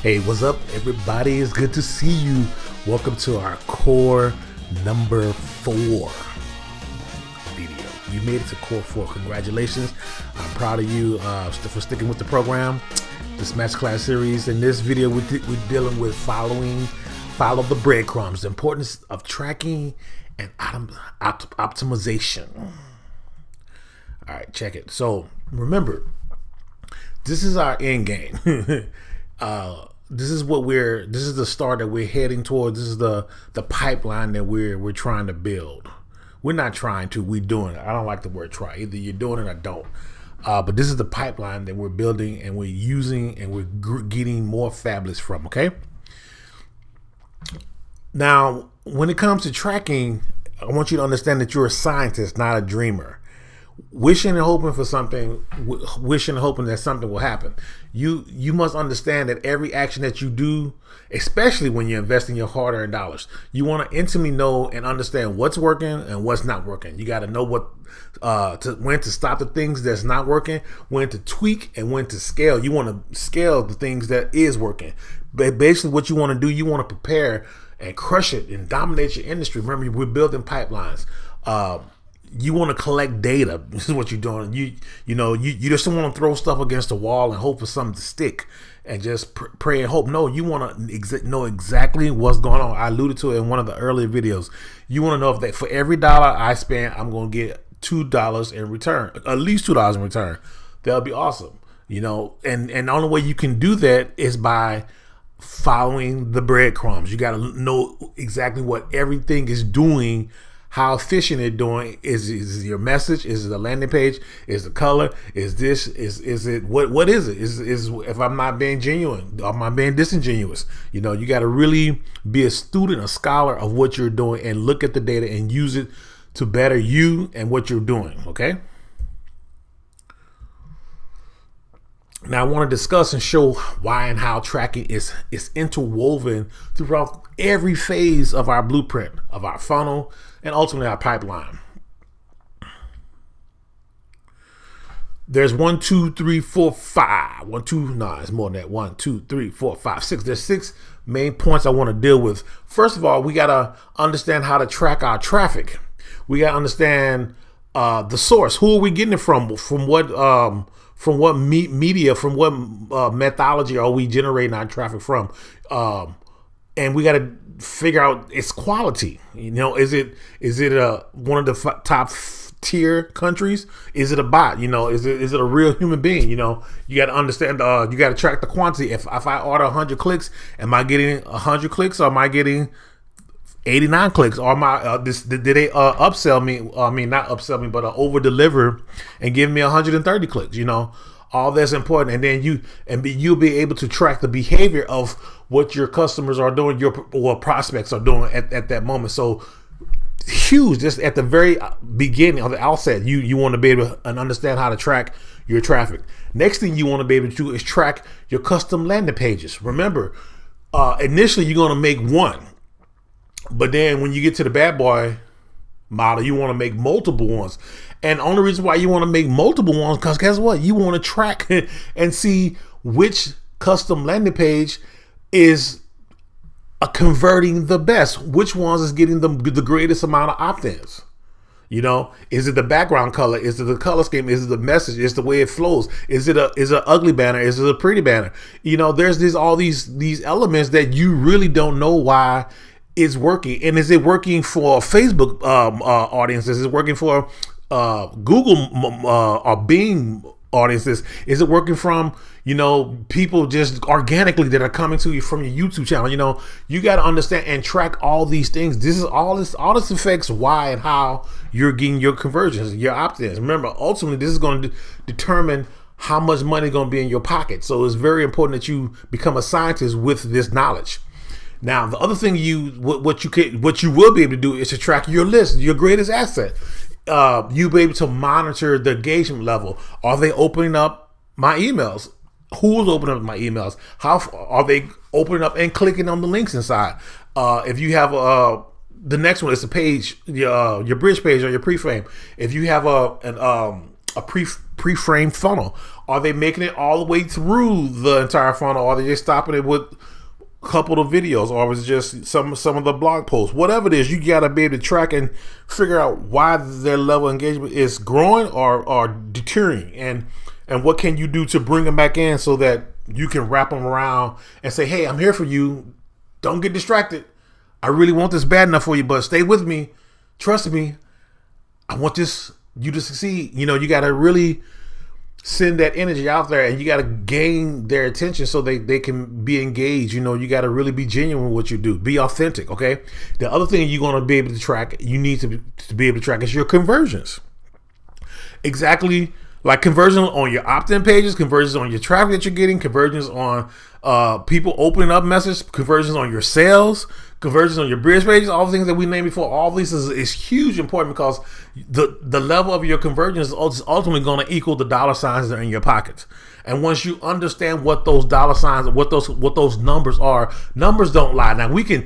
Hey, what's up, everybody? It's good to see you. Welcome to our core number 4 video. You made it to core 4. Congratulations. I'm proud of you for sticking with the program, this Masterclass series. In this video, we're dealing with follow the breadcrumbs, the importance of tracking and optimization. All right, check it. So remember, this is our end game. This is the start that we're heading towards. This is the pipeline that we're trying to build. We're not trying to, we're doing it. I don't like the word try. Either you're doing it or don't. But this is the pipeline that we're building and we're using and we're getting more fabulous from, okay? Now, when it comes to tracking, I want you to understand that you're a scientist, not a dreamer. Wishing and hoping for something, wishing and hoping that something will happen. You must understand that every action that you do, especially when you're investing your hard-earned dollars, you want to intimately know and understand what's working and what's not working. You got to know when to stop the things that's not working, when to tweak, and when to scale. You want to scale the things that is working. But basically, what you want to do, you want to prepare and crush it and dominate your industry. Remember, we're building pipelines. You want to collect data. This is what you're doing. You just don't want to throw stuff against the wall and hope for something to stick and just pray and hope. No, you want to know exactly what's going on. I alluded to it in one of the earlier videos. You want to know if that for every dollar I spend, I'm going to get $2 in return, at least $2 in return. That'll be awesome. And the only way you can do that is by following the breadcrumbs. You got to know exactly what everything is doing. How efficient it's doing. Is your message? Is it a landing page? Is the color? Is this? Is it what is it? Is if I'm not being genuine, am I being disingenuous? You got to really be a student, a scholar of what you're doing, and look at the data and use it to better you and what you're doing. Okay. Now I want to discuss and show why and how tracking is interwoven throughout every phase of our blueprint, of our funnel, and ultimately our pipeline. There's 1, 2, 3, 4, 5. It's more than that. 1, 2, 3, 4, 5, 6. There's 6 main points I want to deal with. First of all, we got to understand how to track our traffic. We got to understand the source. Who are we getting it from? From what media, from what methodology are we generating our traffic from? And we got to figure out its quality. Is it one of the top tier countries? Is it a bot? Is it a real human being? You got to understand. You got to track the quantity. If I order 100 clicks, am I getting 100 clicks, or am I getting 89 clicks? Or did they upsell me? I mean, not upsell me, but over deliver and give me 130 clicks. All that's important. And then you'll be able to track the behavior of what your customers are doing, what prospects are doing at that moment. So huge, just at the very beginning of the outset, you want to be able to understand how to track your traffic. Next thing you want to be able to do is track your custom landing pages. Remember, initially you're going to make one, but then when you get to the bad boy model, you want to make multiple ones. And the only reason why you want to make multiple ones, because guess what? You want to track and see which custom landing page is converting the best. Which ones is getting the greatest amount of opt-ins? Is it the background color? Is it the color scheme? Is it the message? Is it the way it flows? Is it an ugly banner? Is it a pretty banner? There's all these elements that you really don't know why it's working. And is it working for Facebook audiences? Is it working for Google or Bing audiences? Is it working from people just organically that are coming to you from your YouTube channel? You got to understand and track all these things. This affects why and how you're getting your conversions, your opt-ins. Remember, ultimately this is going to determine how much money is going to be in your pocket. So it's very important that you become a scientist with this knowledge. Now, the other thing what you will be able to do is to track your list, your greatest asset. You'll be able to monitor the engagement level. Are they opening up my emails? Who's opening up my emails? How are they opening up and clicking on the links inside? If you have the next one is a page, your bridge page or your pre-frame. If you have a pre-framed funnel? Are they making it all the way through the entire funnel? Or are they just stopping it with a couple of videos? Or is it just some of the blog posts? Whatever it is, you got to be able to track and figure out why their level of engagement is growing or deteriorating. And what can you do to bring them back in so that you can wrap them around and say, hey, I'm here for you. Don't get distracted. I really want this bad enough for you, but stay with me. Trust me. I want you to succeed. You got to really send that energy out there, and you got to gain their attention so they can be engaged. You got to really be genuine with what you do. Be authentic, okay? The other thing you're going to be able to track, you need to be able to track is your conversions. Exactly. Like conversions on your opt-in pages, conversions on your traffic that you're getting, conversions on people opening up messages, conversions on your sales, conversions on your bridge pages, all the things that we named before. All this is huge important because the level of your conversions is ultimately going to equal the dollar signs that are in your pockets. And once you understand what those dollar signs, what those numbers are, numbers don't lie. Now we can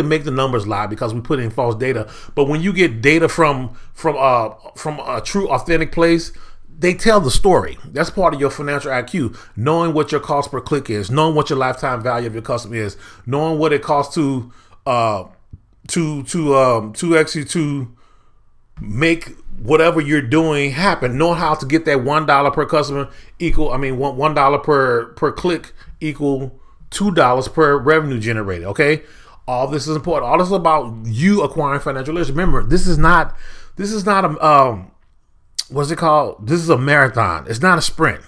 make the numbers lie because we put in false data. But when you get data from a true, authentic place, they tell the story. That's part of your financial IQ. Knowing what your cost per click is, knowing what your lifetime value of your customer is, knowing what it costs to actually to make whatever you're doing happen. Knowing how to get that $1 per customer $1 per click equal $2 per revenue generated. Okay, all this is important. All this is about you acquiring financial literacy. Remember, this is not a what's it called? This is a marathon. It's not a sprint.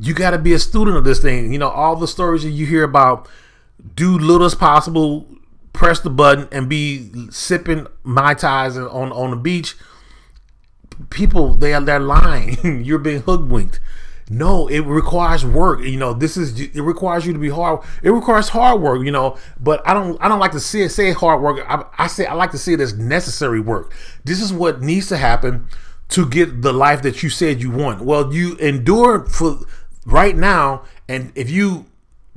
You got to be a student of this thing. All the stories that you hear about, do little as possible, press the button, and be sipping Mai Tais on the beach. People, they're lying. You're being hoodwinked. No, it requires work. It requires you to be hard. It requires hard work. But I don't like to say hard work. I like to see it as necessary work. This is what needs to happen to get the life that you said you want. Well, you endure for right now, and if you're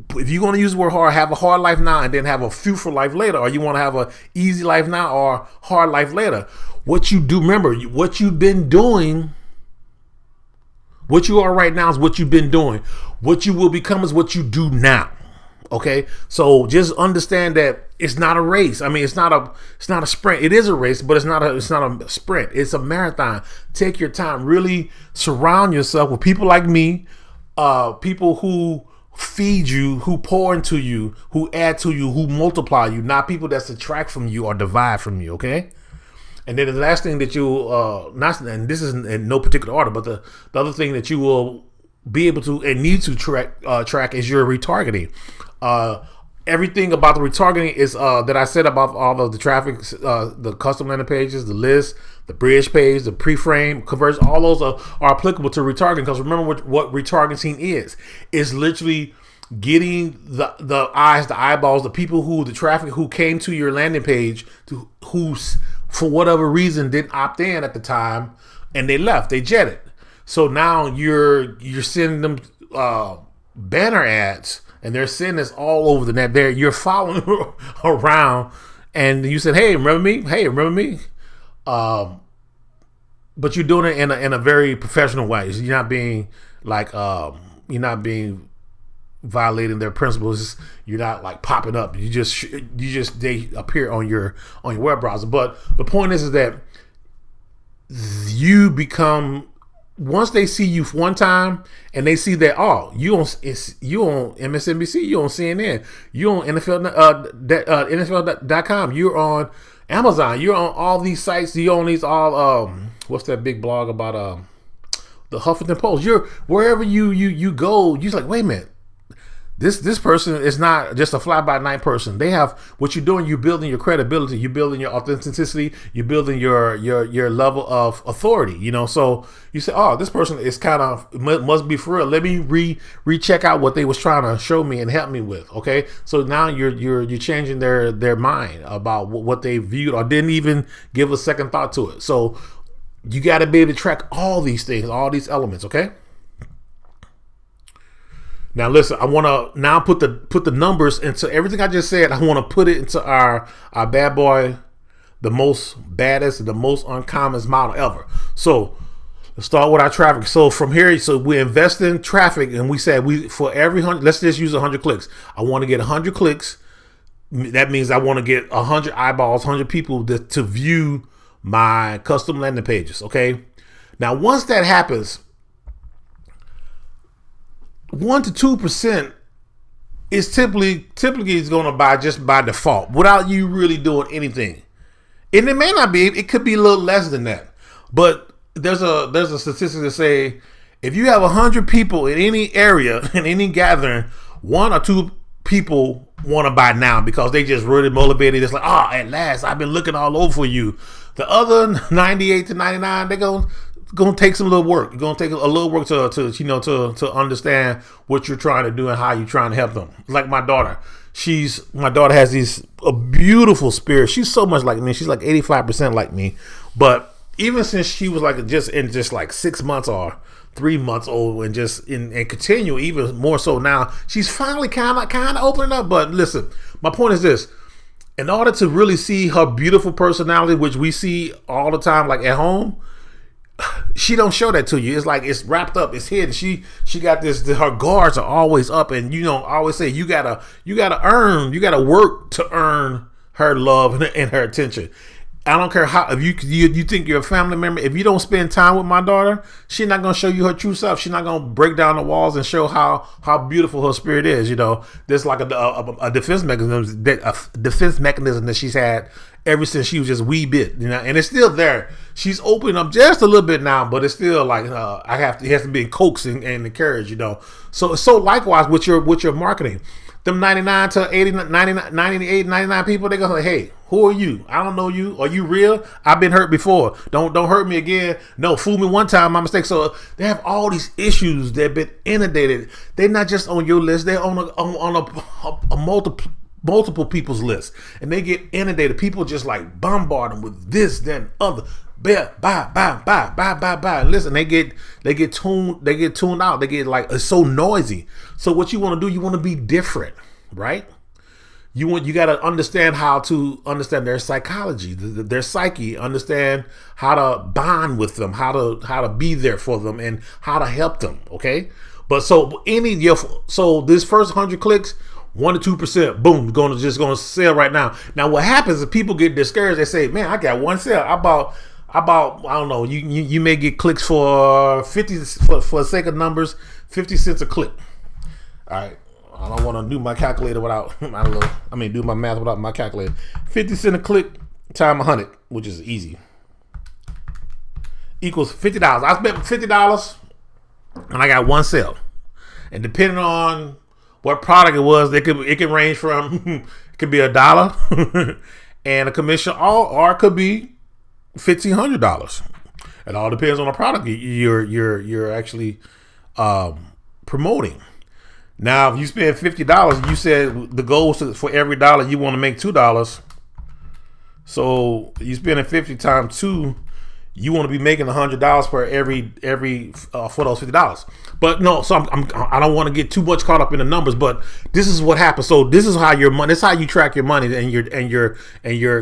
going to use the word hard, have a hard life now and then have a fruitful life later, or you want to have a easy life now or hard life later. What you do, remember, what you've been doing. What you are right now is what you've been doing. What you will become is what you do now. Okay, so just understand that it's not a race. It's not a sprint. It is a race, but it's not a sprint. It's a marathon. Take your time. Really surround yourself with people like me, people who feed you, who pour into you, who add to you, who multiply you, not people that subtract from you or divide from you. Okay. And then the last thing that and this is in no particular order, but the other thing that you will be able to and need to track is your retargeting. Everything about the retargeting is that I said about all of the traffic, the custom landing pages, the list, the bridge page, the pre-frame, conversion, all those are applicable to retargeting. Because remember what retargeting is. It's literally getting the eyes, the eyeballs, the people the traffic who came to your landing page, who's for whatever reason didn't opt in at the time, and they left, they jetted. So now you're sending them banner ads, and they're sending this all over the net. You're following around, and you said, "Hey, remember me? Hey, remember me?" But you're doing it in a very professional way. So you're not being violating their principles. You're not like popping up. They appear on your web browser. But the point is that you become, once they see you one time and they see that you on MSNBC, you on CNN, you on NFL.com, you're on Amazon, you're on all these sites, you're on these what's that big blog about the Huffington Post. You're wherever you go, you're like, wait a minute. This person is not just a fly-by-night person. They have what you're doing. You're building your credibility. You're building your authenticity. You're building your level of authority. So you say, "Oh, this person is must be for real. Let me recheck out what they was trying to show me and help me with." Okay, so now you're changing their mind about what they viewed or didn't even give a second thought to it. So you got to be able to track all these things, all these elements. Okay. Now listen, I want to now put the numbers into everything I just said. I want to put it into our bad boy, the most baddest, the most uncommon model ever. So Let's start with our traffic. So from here, so we invest in traffic, and we said for every 100, let's just use 100 clicks. I want to get 100 clicks. That means I want to get 100 eyeballs, 100 people to view my custom landing pages. Okay. Now, once that happens, 1 to 2% is typically is going to buy just by default without you really doing anything. And it may not be. It could be a little less than that. But there's a statistic to say if you have 100 people in any area, in any gathering, 1 or 2 people want to buy now because they just really motivated. It's like, at last, I've been looking all over for you. The other 98 to 99, they're going to take some little work. You're going to take a little work to understand what you're trying to do and how you're trying to help them. Like my daughter. My daughter has a beautiful spirit. She's so much like me. She's like 85% like me. But even since she was just like 6 months or 3 months old and continue even more so now, she's finally kind of opening up. But listen, my point is this: in order to really see her beautiful personality, which we see all the time, like at home, she don't show that to you. It's like it's wrapped up, it's hidden. She got this. Her guards are always up, and I always say you gotta work to earn her love and her attention. I don't care how, if you think you're a family member, if you don't spend time with my daughter, she's not going to show you her true self. She's not going to break down the walls and show how beautiful her spirit is. There's like a defense mechanism that she's had ever since she was just wee bit, and it's still there. She's opening up just a little bit now, but it's still like, it has to be coaxed and encouraged, So likewise with your marketing. Them 99 to 80, 98, 99 people, they're going to say, hey, who are you? I don't know you. Are you real? I've been hurt before. Don't hurt me again. No, fool me one time, my mistake. So they have all these issues. They've been inundated. They're not just on your list. They're on a multiple people's list. And they get inundated. People just like bombard them with this, then other. Buy. Listen, they get tuned out. They get like, it's so noisy. So what you want to do, you want to be different, right? You got to understand how to understand their psychology, their psyche, understand how to bond with them, how to be there for them, and how to help them. Okay, but so this first 100 clicks, 1 to 2%, boom, going to sell right now. Now what happens is people get discouraged. They say, man, I got one sale. I don't know. You may get clicks for 50 for the sake of numbers, 50 cents a click. All right. I don't want to do my calculator do my math without my calculator. 50 cents a click times 100, which is easy, equals $50. I spent $50 and I got one sale. And depending on what product it was, it can range from it could be $1 and a commission, or it could be $1,500. It all depends on the product you're actually promoting. Now, if you spend $50, you said the goal is for every dollar you want to make $2. So you spending 50 times 2, you want to be making $100 for every for those $50. But no, so I don't want to get too much caught up in the numbers. But this is what happens. So this is how your money. This is how you track your money and your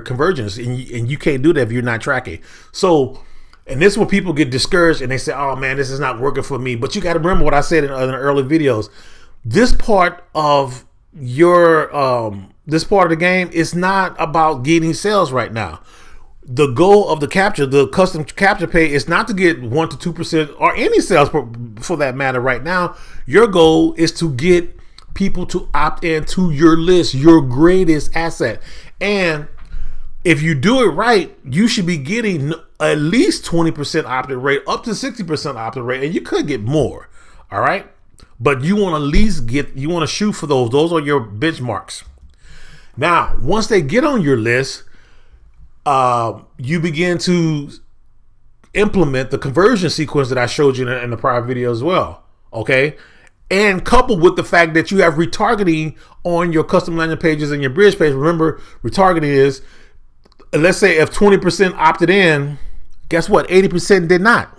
conversions. And you can't do that if you're not tracking. So, and this is when people get discouraged and they say, "Oh man, this is not working for me." But you got to remember what I said in the early videos. This part of the game is not about getting sales right now. The goal of the custom capture pay is not to get 1 to 2% or any sales for that matter right now. Your goal is to get people to opt into your list, your greatest asset. And if you do it right, you should be getting at least 20% opt-in rate, up to 60% opt-in rate, and you could get more. All right. But you want to at least you want to shoot for those. Those are your benchmarks. Now, once they get on your list, you begin to implement the conversion sequence that I showed you in the prior video as well. Okay. And coupled with the fact that you have retargeting on your custom landing pages and your bridge page. Remember, retargeting is, let's say if 20% opted in, guess what? 80% did not.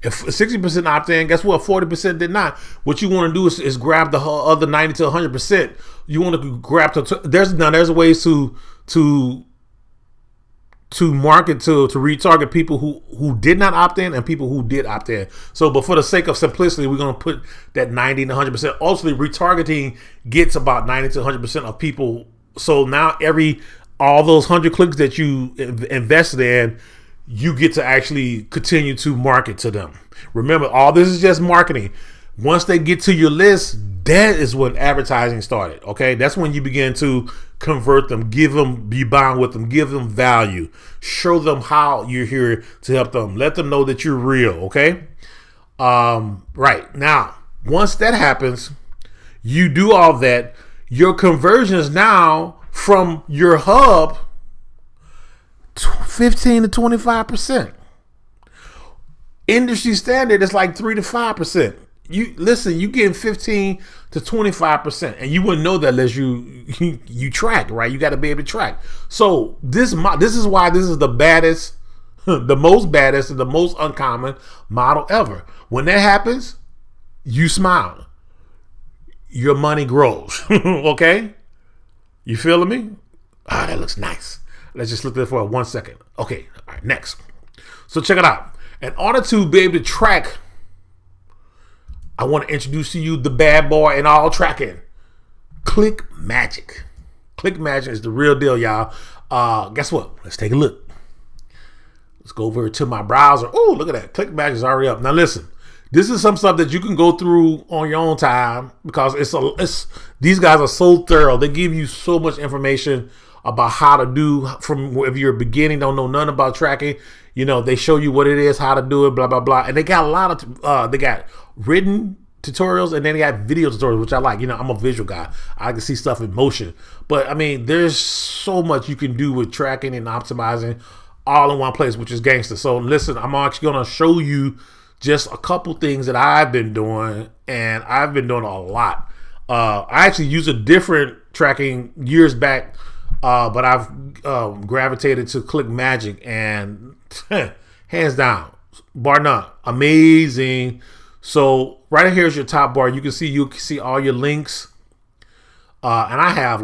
If 60% opted in, guess what? 40% did not. What you want to do is grab the other 90 to 100%. You want to grab there's ways to to market to retarget people who did not opt in and people who did opt in. So, but for the sake of simplicity, we're going to put that 90 to 100%. Ultimately, retargeting gets about 90 to 100% of people. So now all those 100 clicks that you invested in, you get to actually continue to market to them. Remember, all this is just marketing. Once they get to your list, that is when advertising started. Okay, that's when you begin to convert them, be bound with them, give them value, show them how you're here to help them, let them know that you're real. Okay, right now, once that happens, you do all that. Your conversions now from your hub, 15 to 25%. Industry standard is like 3 to 5%. You getting 15 to 25%, and you wouldn't know that unless you track, right? You got to be able to track. So this is why this is the baddest, the most baddest, and the most uncommon model ever. When that happens, you smile. Your money grows. Okay, you feeling me? That looks nice. Let's just look at it for 1 second. Okay, all right, next. So check it out. In order to be able to track, I want to introduce to you the bad boy in all tracking, CLICKMAGICK. CLICKMAGICK is the real deal, y'all. Guess what? Let's take a look. Let's go over to my browser. Oh, look at that. CLICKMAGICK is already up. Now listen, this is some stuff that you can go through on your own time because these guys are so thorough. They give you so much information about how to do from if you're beginning, don't know nothing about tracking. You know, they show you what it is, how to do it, blah, blah, blah. And they got a lot of, they got written tutorials and then they got video tutorials, which I like. You know, I'm a visual guy. I can see stuff in motion. But I mean, there's so much you can do with tracking and optimizing all in one place, which is gangster. So listen, I'm actually going to show you just a couple things that I've been doing, and I've been doing a lot. I actually used a different tracking years back, but I've gravitated to CLICKMAGICK, and hands down, bar none, amazing. So right here is your top bar. You can see all your links, and I have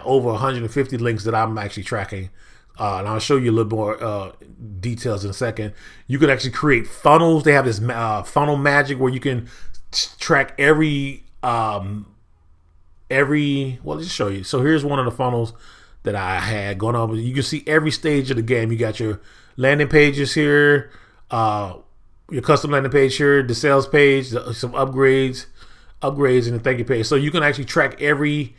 over 150 links that I'm actually tracking. And I'll show you a little more details in a second. You can actually create funnels. They have this funnel magic where you can track every. Well, let's show you. So here's one of the funnels that I had going on. You can see every stage of the game. You got your landing pages here, your custom landing page here, the sales page, some upgrades, and the thank you page. So you can actually track every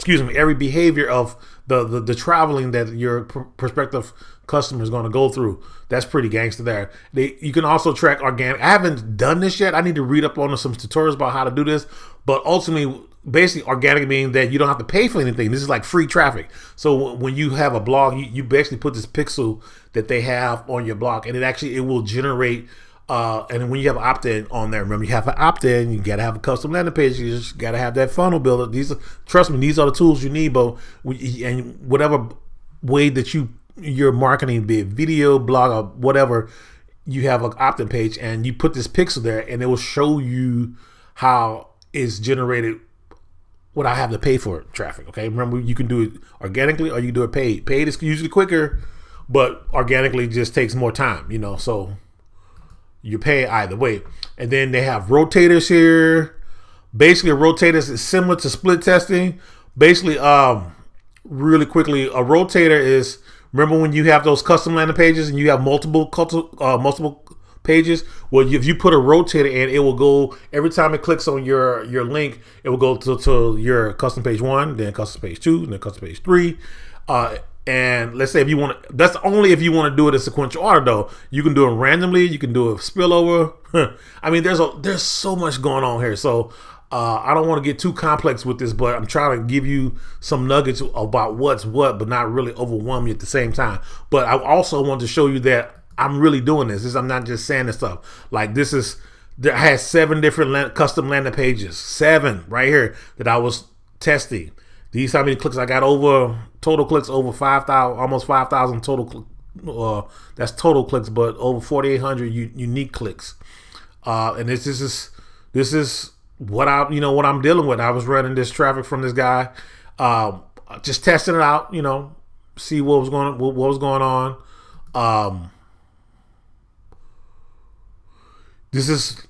every behavior of the traveling that your prospective customer is going to go through. That's pretty gangster there. You can also track organic. I haven't done this yet. I need to read up on some tutorials about how to do this. But ultimately, basically, organic means that you don't have to pay for anything. This is like free traffic. So when you have a blog, you basically put this pixel that they have on your blog, and it will generate. And when you have opt-in on there, remember you have an opt-in, you gotta have a custom landing page, you just gotta have that funnel builder. Trust me, these are the tools you need. But and whatever way that your marketing, be it video, blog, or whatever, you have an opt-in page, and you put this pixel there, and it will show you how it's generated without having to pay for traffic. Okay, remember you can do it organically or you can do it paid. Paid is usually quicker, but organically just takes more time. You know, so you pay either way. And then they have rotators here. Basically, a rotators is similar to split testing. Basically, really quickly, a rotator is, remember when you have those custom landing pages and you have multiple pages? Well, if you put a rotator in, it will go, every time it clicks on your link, it will go to your custom page 1, then custom page 2, then custom page 3. And let's say if you want to, that's only if you want to do it in sequential order though. You can do it randomly, you can do a spillover. I mean, there's so much going on here. So I don't want to get too complex with this, but I'm trying to give you some nuggets about what's what, but not really overwhelm you at the same time. But I also want to show you that I'm really doing this. I'm not just saying this stuff. Like I had 7 different custom landing pages, 7 right here that I was testing. These how many clicks I got total clicks over 5,000, almost 5,000 total. That's total clicks, but over 4,800 unique clicks. And this is what I'm dealing with. I was running this traffic from this guy, just testing it out, see what was going on. This is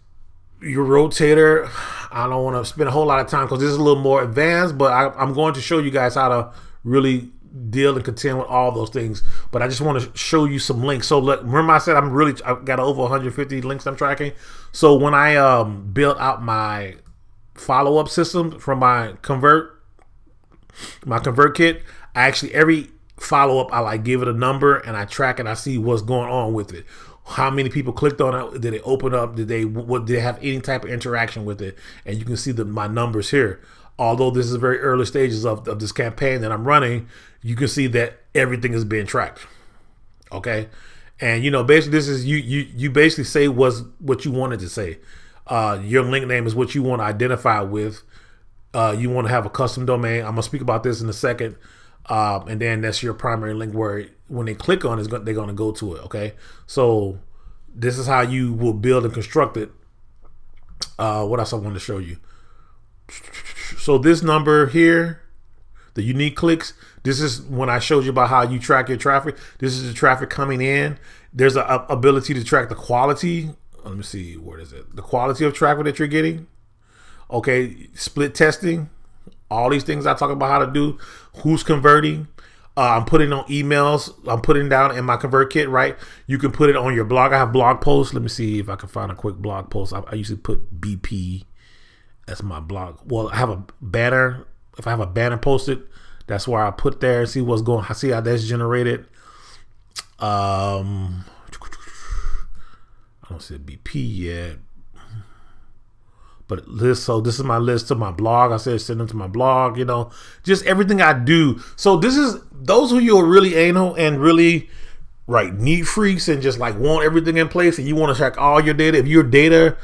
your rotator. I don't want to spend a whole lot of time because this is a little more advanced, but I'm going to show you guys how to really deal and contend with all those things. But I just want to show you some links. So look, remember I said I've got over 150 links I'm tracking. So when I built out my follow-up system from my convert kit, I actually every follow-up I like give it a number and I track it. I see what's going on with it. How many people clicked on it? Did it open up? Did they have any type of interaction with it? And you can see my numbers here. Although this is very early stages of this campaign that I'm running, you can see that everything is being tracked. Okay, and basically this is you basically say what you wanted to say. Your link name is what you want to identify with. You want to have a custom domain. I'm gonna speak about this in a second. And then that's your primary link where when they click on it, they're going to go to it. Okay. So this is how you will build and construct it. What else I want to show you? So this number here, the unique clicks, this is when I showed you about how you track your traffic. This is the traffic coming in. There's an ability to track the quality. Let me see. Where is it? The quality of traffic that you're getting. Okay. Split testing. All these things I talk about how to do. Who's converting. I'm putting on emails. I'm putting down in my convert kit, right? You can put it on your blog. I have blog posts. Let me see if I can find a quick blog post. I usually put BP as my blog. Well, I have a banner. If I have a banner posted, that's where I put there. See what's going. See how that's generated. I don't see a BP yet. But this is my list to my blog. I said send them to my blog, just everything I do. So this is those of you who are really anal and really neat freaks and just like want everything in place and you want to track all your data. If you're data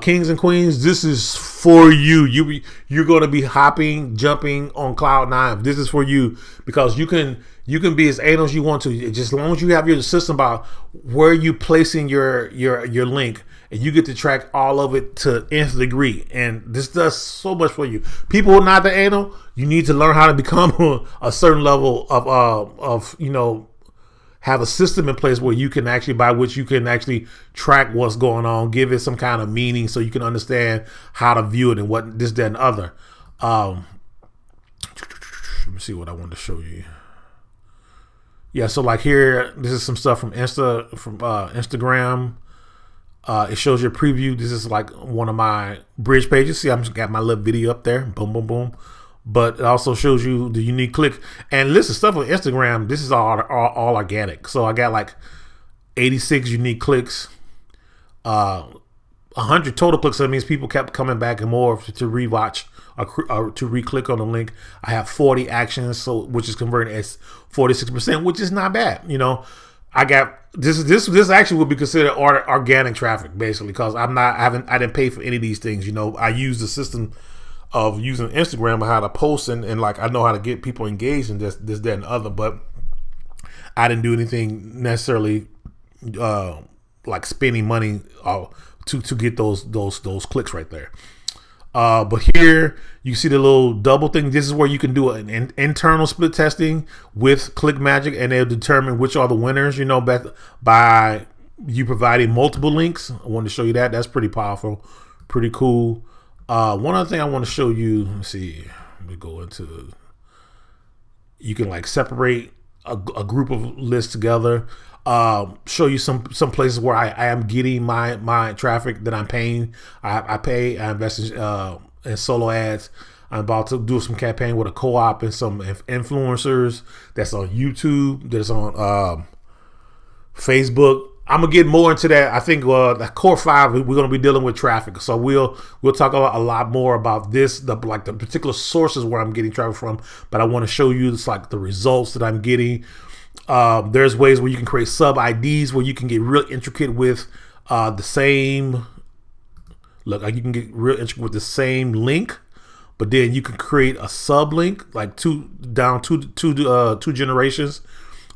kings and queens, this is for you. You're going to be jumping on cloud nine. This is for you because you can be as anal as you want to, just as long as you have your system about where you placing your link. And you get to track all of it to nth degree. And this does so much for you. People who are not the anal, you need to learn how to become a certain level of have a system in place where you can actually, by which you can actually track what's going on, give it some kind of meaning so you can understand how to view it and what this, that, and other. Let me see what I wanted to show you. Yeah, so like here, this is some stuff from Instagram. It shows your preview. This is like one of my bridge pages. See, I've got my little video up there. Boom, boom, boom. But it also shows you the unique click. And listen, stuff on Instagram, this is all organic. So I got like 86 unique clicks, 100 total clicks. So that means people kept coming back and more to rewatch or to re-click on the link. I have 40 actions, so which is converting as 46%, which is not bad. I got this actually would be considered organic traffic basically because I didn't pay for any of these things. I use the system of using Instagram and how to post and like I know how to get people engaged in this, that, and other, but I didn't do anything necessarily like spending money to get those clicks right there. But here you see the little double thing. This is where you can do an internal split testing with ClickMagick, and they'll determine which are the winners. By you providing multiple links. I wanted to show you that. That's pretty powerful, pretty cool. One other thing I want to show you. Let's see. Let me go into. You can like separate a group of lists together. Show you some places where I am getting my traffic that I'm paying. I invest in solo ads. I'm about to do some campaign with a co-op and some influencers that's on YouTube, that's on Facebook. I'm gonna get more into that. I think the core 5 we're gonna be dealing with traffic, so we'll talk a lot more about this, the particular sources where I'm getting traffic from. But I want to show you like the results that I'm getting. There's ways where you can create sub IDs where you can get real intricate with the same. Look, you can get real intricate with the same link, but then you can create a sub link like two generations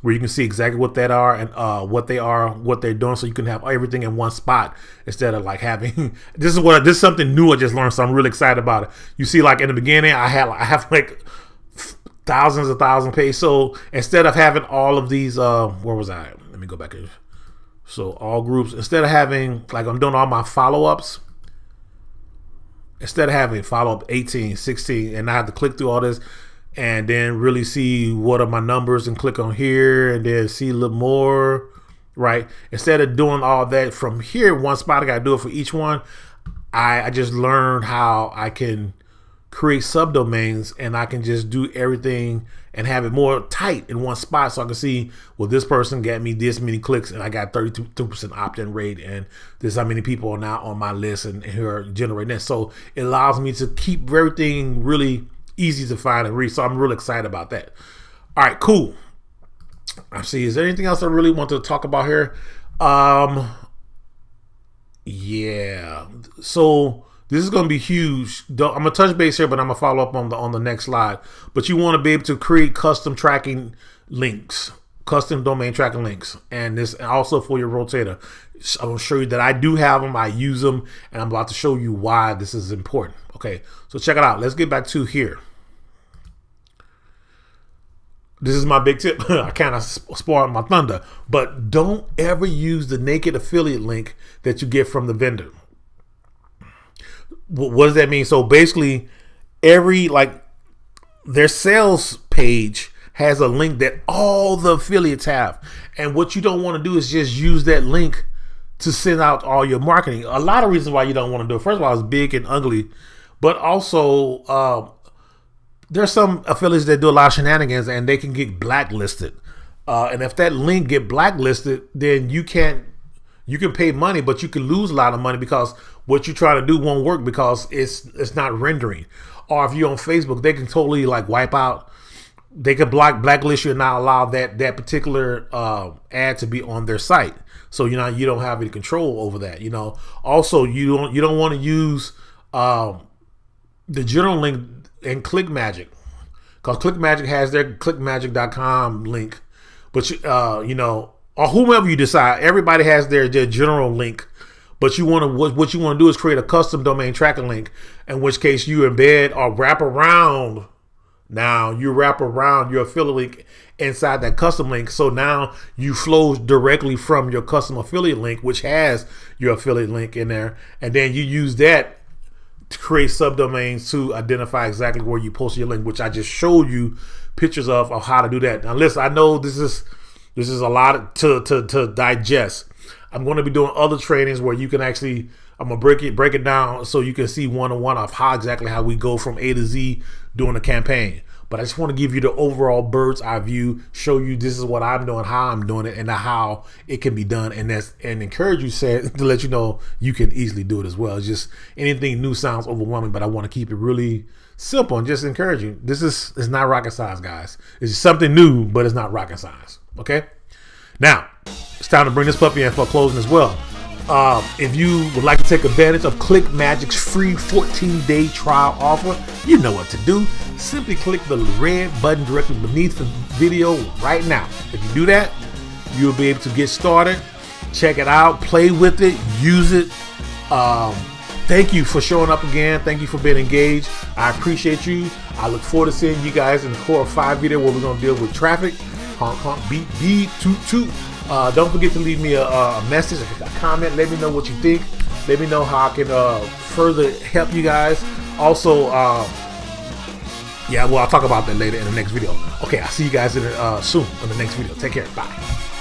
where you can see exactly what that are and what they're doing, so you can have everything in one spot instead of like having. This is something new I just learned, so I'm really excited about it. You see, like in the beginning, I have like thousands of thousand pages. So instead of having all of these, where was I? Let me go back here. So all groups, instead of having, like I'm doing all my follow-ups, instead of having follow-up 18, 16, and I have to click through all this and then really see what are my numbers and click on here and then see a little more, right? Instead of doing all that from here, one spot, I got to do it for each one. I just learned how I can create subdomains, and I can just do everything and have it more tight in one spot, so I can see, well, this person got me this many clicks and I got 32% opt-in rate, and this how many people are now on my list and who are generating this. So it allows me to keep everything really easy to find and read. So I'm really excited about that. All right, cool. I see. Is there anything else I really want to talk about here? Yeah. So this is going to be huge. I'm going to touch base here, but I'm going to follow up on the next slide. But you want to be able to create custom tracking links, custom domain tracking links, and this also for your rotator. I'm going to show you that I do have them. I use them, and I'm about to show you why this is important. Okay, so check it out. Let's get back to here. This is my big tip. I kind of spoiled my thunder, but don't ever use the naked affiliate link that you get from the vendor. What does that mean? So basically, their sales page has a link that all the affiliates have, and what you don't want to do is just use that link to send out all your marketing. A lot of reasons why you don't want to do it. First of all, it's big and ugly, but also there's some affiliates that do a lot of shenanigans and they can get blacklisted. And if that link get blacklisted, then you can pay money, but you can lose a lot of money because what you're trying to do won't work because it's not rendering. Or if you're on Facebook, they can totally wipe out. They can blacklist you and not allow that particular ad to be on their site. So you don't have any control over that. Also you don't want to use the general link in ClickMagick, because ClickMagick has their ClickMagick.com link, but or whomever you decide, everybody has their general link. But what you want to do is create a custom domain tracking link, in which case you embed or wrap around. Now you wrap around your affiliate link inside that custom link. So now you flow directly from your custom affiliate link, which has your affiliate link in there. And then you use that to create subdomains to identify exactly where you post your link, which I just showed you pictures of how to do that. Now listen, I know this is a lot to digest. I'm going to be doing other trainings where you can actually, I'm going to break it down so you can see one-on-one of how we go from A to Z doing a campaign. But I just want to give you the overall bird's eye view, show you this is what I'm doing, how I'm doing it, and how it can be done, and encourage you to let you know you can easily do it as well. It's just anything new sounds overwhelming, but I want to keep it really simple and just encourage you. It's not rocket science, guys. It's something new, but it's not rocket science. Okay? Now, it's time to bring this puppy in for closing as well. If you would like to take advantage of ClickMagick's free 14-day trial offer, you know what to do. Simply click the red button directly beneath the video right now. If you do that, you'll be able to get started, check it out, play with it, use it. Thank you for showing up again. Thank you for being engaged. I appreciate you. I look forward to seeing you guys in the Core 5 video where we're going to deal with traffic. Honk, honk, beep, beep, toot, toot. Don't forget to leave me a message, a comment. Let me know what you think. Let me know how I can further help you guys. Also, I'll talk about that later in the next video. Okay, I'll see you guys soon in the next video. Take care. Bye.